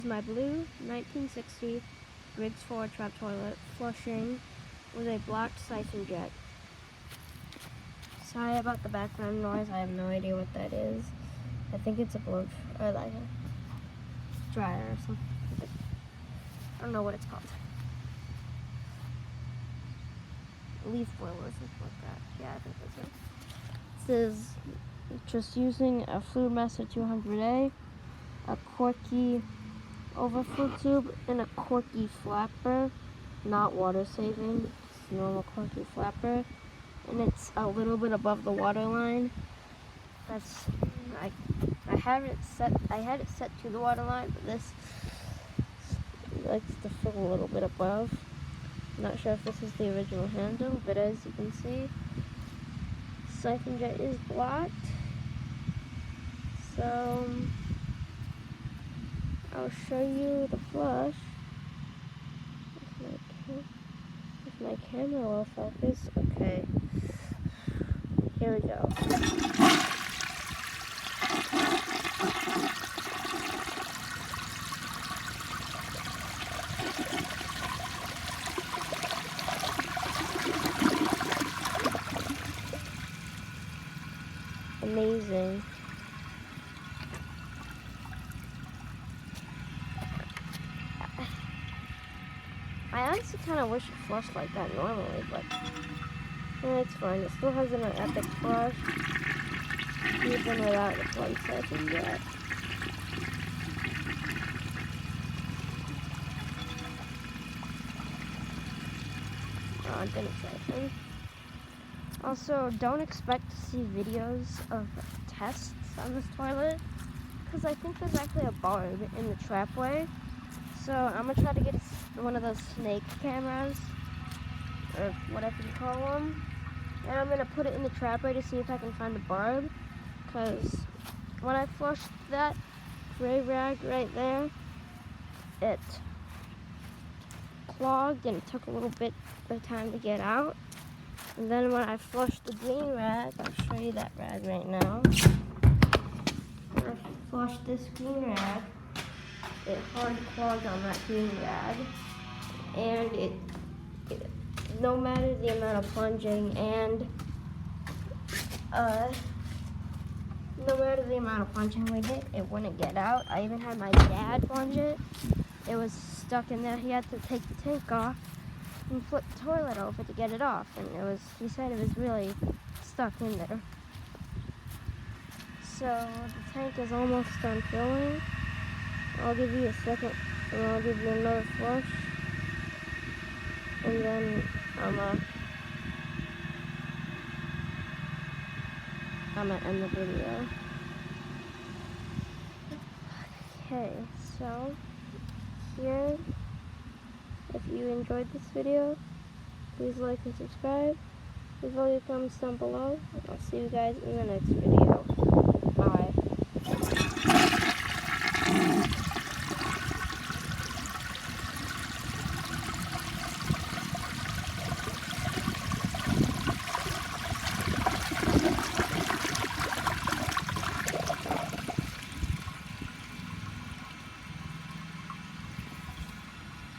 My blue 1960 Briggs 4 trap toilet flushing with a blocked siphon jet. Sorry about the background noise, I have no idea what that is. I think it's a blow or like a dryer or something. I don't know what it's called. Leaf blower or something like that. Yeah, I think that's it. This is just using a Fluid Master 200A, a Corky overflow tube, and a Corky flapper, not water saving, it's normal Corky flapper, and it's a little bit above the water line. That's I had it set to the water line, but this likes to fill a little bit above. I'm not sure if this is the original handle, but as you can see, siphon jet is blocked. So I'll show you the flush. If my camera will focus. Okay. Here we go. Amazing. I honestly kind of wish it flushed like that normally, but it's fine. It still has an epic flush, even without the plug siphon yet. Oh, it didn't siphon. Also, don't expect to see videos of tests on this toilet, because I think there's actually a barb in the trapway. So I'm going to try to get one of those snake cameras, or whatever you call them, and I'm going to put it in the trapway to see if I can find a barb, because when I flushed that gray rag right there, it clogged and it took a little bit of time to get out. And then when I flushed the green rag, I'll show you that rag right now. When I flushed this green rag, it hard clogged on that green rag, and it no matter the amount of plunging and no matter the amount of plunging we did, it wouldn't get out. I even had my dad plunge it. It was stuck in there. He had to take the tank off and flip the toilet over to get it off, and he said it was really stuck in there. So the tank is almost done filling. I'll give you a second, and I'll give you another flush, and then I'm gonna end the video. Okay, so here, if you enjoyed this video, please like and subscribe. Leave all your comments down below, and I'll see you guys in the next video. Bye.